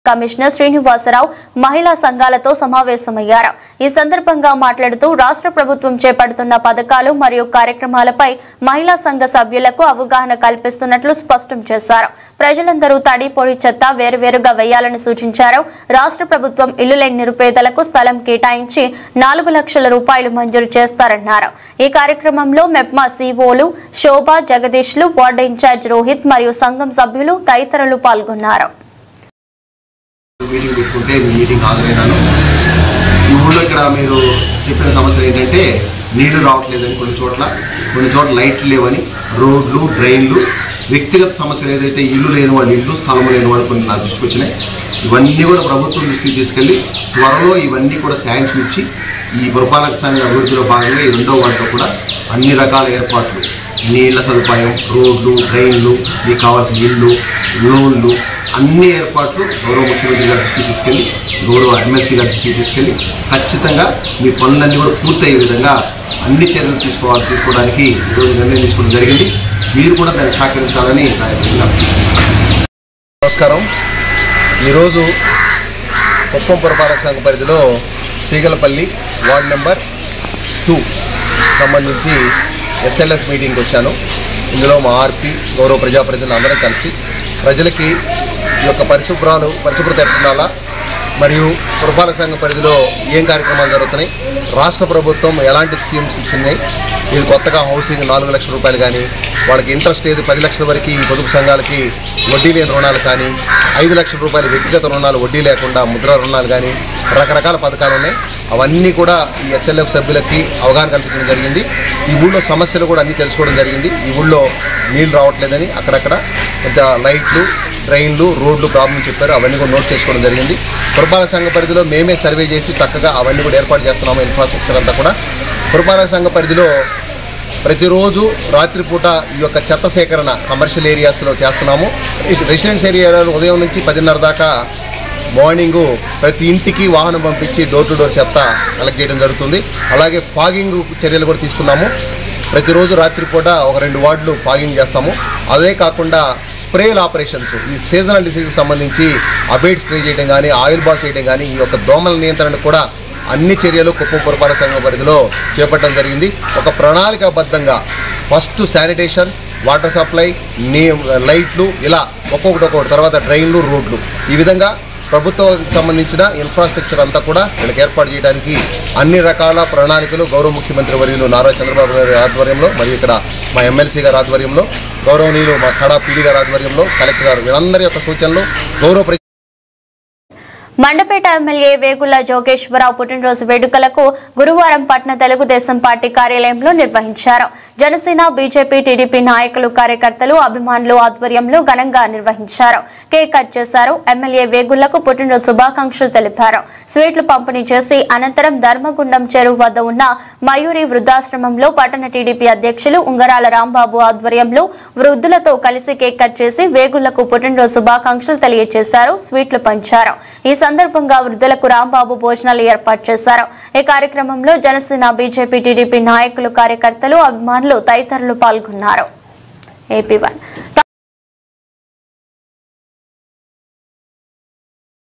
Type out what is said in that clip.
Commissioner Srinivasarao మహిళా సంఘాలతో సమావేశమయ్యారు. ఈ సందర్భంగా మాట్లాడుతూ రాష్ట్ర ప్రభుత్వం చేపడుతున్న పథకాలు మరియు కార్యక్రమాలపై మహిళా సంఘ సభ్యులకు అవగాహన కల్పిస్తున్నట్లు స్పష్టం చేశారు. ప్రజలందరూ తడి పొడి చెత్త వేరువేరుగా వేయాలని సూచించారు. రాష్ట్ర ప్రభుత్వం ఇల్లు లేని నిరుపేదలకు స్థలం కేటాయించి 4 లక్షల రూపాయలు మంజూరు చేస్తారన్నారు. ఈ కార్యక్రమంలో మెప్మా సిఓలు శోభా, జగదీష్లు, వార్డు ఇన్ఛార్జ్ రోహిత్ మరియు సంఘం సభ్యులు తదితరులు పాల్గొన్నారు. ఇక్కడ మీరు చెప్పిన సమస్యలు ఏంటంటే నీళ్లు రావట్లేదని కొన్ని చోట్ల లైట్లు లేవని, రోడ్లు, డ్రైన్లు, వ్యక్తిగత సమస్యలు ఏదైతే ఇల్లు లేని వాళ్ళు ఇల్లు, స్థలము లేని వాళ్ళు కొన్ని నా దృష్టికి వచ్చినాయి. ఇవన్నీ కూడా ప్రభుత్వం దృష్టికి తీసుకెళ్ళి త్వరలో ఇవన్నీ కూడా శాంక్షన్ ఇచ్చి ఈ పురపాలక సంఘ అభివృద్ధిలో భాగంగా ఈ 2వ వార్డులో కూడా అన్ని రకాల ఏర్పాట్లు, నీళ్ల సదుపాయం, రోడ్లు, డ్రైన్లు, మీకు కావాల్సిన ఇళ్ళు, లోన్లు, అన్ని ఏర్పాట్లు గౌరవ ముఖ్యమంత్రి గారి దృష్టికి తీసుకెళ్ళి, గౌరవ ఎమ్మెల్సీ గారి దృష్టికి తీసుకెళ్ళి ఖచ్చితంగా మీ పనులన్నీ కూడా పూర్తయ్యే విధంగా అన్ని చర్యలు తీసుకోవడానికి ఈరోజు నిర్ణయం తీసుకోవడం జరిగింది. మీరు కూడా దాన్ని సహకరించాలని నమస్కారం. ఈరోజు కుప్పం పురపాలక సంఘ పరిధిలో సీగలపల్లి వార్డు నెంబర్ 2 సంబంధించి SLF మీటింగ్కి వచ్చాను. ఇందులో మా ఆర్పి, గౌరవ ప్రజాప్రతినిధులు అందరం కలిసి ప్రజలకి ఈ యొక్క పరిశుభ్రత ఎట్టుండాలా, మరియు పురపాలక సంఘ పరిధిలో ఏం కార్యక్రమాలు జరుగుతున్నాయి, రాష్ట్ర ప్రభుత్వం ఎలాంటి స్కీమ్స్ ఇచ్చినాయి, ఇది కొత్తగా హౌసింగ్ 4 లక్షల రూపాయలు కానీ, వాళ్ళకి ఇంట్రెస్ట్ ఏది 10 లక్షల వరకు ఈ పొదుపు సంఘాలకి వడ్డీ లేని రుణాలు కానీ, 5 లక్షల రూపాయల వ్యక్తిగత రుణాలు వడ్డీ లేకుండా ముద్రా రుణాలు కానీ, రకరకాల పథకాలు ఉన్నాయి. అవన్నీ కూడా ఈ SLF సభ్యులకి అవగాహన కల్పించడం జరిగింది. ఈ ఊళ్ళో సమస్యలు కూడా అన్నీ తెలుసుకోవడం జరిగింది. ఈ ఊళ్ళో నీళ్ళు రావట్లేదని అక్కడక్కడ కొంత లైట్లు, ట్రైన్లు, రోడ్లు ప్రాబ్లం చెప్పారు. అవన్నీ కూడా నోట్ చేసుకోవడం జరిగింది. పురపాలక సంఘ పరిధిలో మేమే సర్వే చేసి చక్కగా అవన్నీ కూడా ఏర్పాటు చేస్తున్నాము. ఇన్ఫ్రాస్ట్రక్చర్ అంతా కూడా పురపాలక సంఘ పరిధిలో ప్రతిరోజు రాత్రిపూట ఈ యొక్క చెత్త సేకరణ కమర్షియల్ ఏరియాస్లో చేస్తున్నాము. రెసిడెన్స్ ఏరియాలో ఉదయం నుంచి 10:30 దాకా మార్నింగు ప్రతి ఇంటికి వాహనం పంపించి డోర్ టు డోర్ చెత్త కలెక్ట్ చేయడం జరుగుతుంది. అలాగే ఫాగింగ్ చర్యలు కూడా తీసుకున్నాము. ప్రతిరోజు రాత్రిపూట ఒక 2 వార్డులు ఫాగింగ్ చేస్తాము. అదే కాకుండా స్ప్రేల ఆపరేషన్స్, ఈ సీజనల్ డిసీజ్కి సంబంధించి అబేట్ స్ప్రే చేయడం కానీ, ఆయిల్ బాల్ చేయడం కానీ, ఈ యొక్క దోమల నియంత్రణకు కూడా అన్ని చర్యలు కుప్పం పురపాలక సంఘం పరిధిలో చేపట్టడం జరిగింది. ఒక ప్రణాళికాబద్ధంగా ఫస్ట్ శానిటేషన్, వాటర్ సప్లై, లైట్లు, ఇలా ఒక్కొక్కటి, తర్వాత డ్రైన్లు, రోడ్లు, ఈ విధంగా ప్రభుత్వానికి సంబంధించిన ఇన్ఫ్రాస్ట్రక్చర్ అంతా కూడా వీళ్ళకి ఏర్పాటు చేయడానికి అన్ని రకాల ప్రణాళికలు గౌరవ ముఖ్యమంత్రి వర్యులు నారా చంద్రబాబు గారి ఆధ్వర్యంలో, మరియు ఇక్కడ మా ఎమ్మెల్సీ గారి ఆధ్వర్యంలో, గౌరవనీయులు మా కడా పీడీ గారి ఆధ్వర్యంలో, కలెక్టర్ గారు, వీళ్ళందరి యొక్క సూచనలు గౌరవ మండపేట ఎమ్మెల్యే వేగుళ్ల జోగేశ్వరరావు పుట్టినరోజు వేడుకలకు గురువారం పట్న తెలుగుదేశం పార్టీ కార్యాలయంలో నిర్వహించారు. జనసేన, బీజేపీ, టీడీపీ నాయకులు, కార్యకర్తలు, అభిమానులు ఆధ్వర్యంలో ఘనంగా నిర్వహించారు. కేక్ కట్ చేశారు. ఎమ్మెల్యే వేగుళ్లకు పుట్టినరోజు శుభాకాంక్షలు తెలిపారు. స్వీట్లు పంపిణీ చేసి అనంతరం ధర్మగుండం చెరువు వద్ద ఉన్న మయూరి వృద్ధాశ్రమంలో పట్టణ టీడీపీ అధ్యక్షులు ఉంగరాల రాంబాబు ఆధ్వర్యంలో వృద్ధులతో కలిసి కేక్ కట్ చేసి వేగుళ్లకు పుట్టినరోజు శుభాకాంక్షలు తెలియజేశారు. స్వీట్లు పంచారు. ఈ సందర్భంగా వృద్ధులకు రాంబాబు భోజనాలు ఏర్పాటు చేశారు. ఈ కార్యక్రమంలో జనసేన, బీజేపీ, టీడీపీ నాయకులు, కార్యకర్తలు, అభిమానులు తదితరులు పాల్గొన్నారు. AP1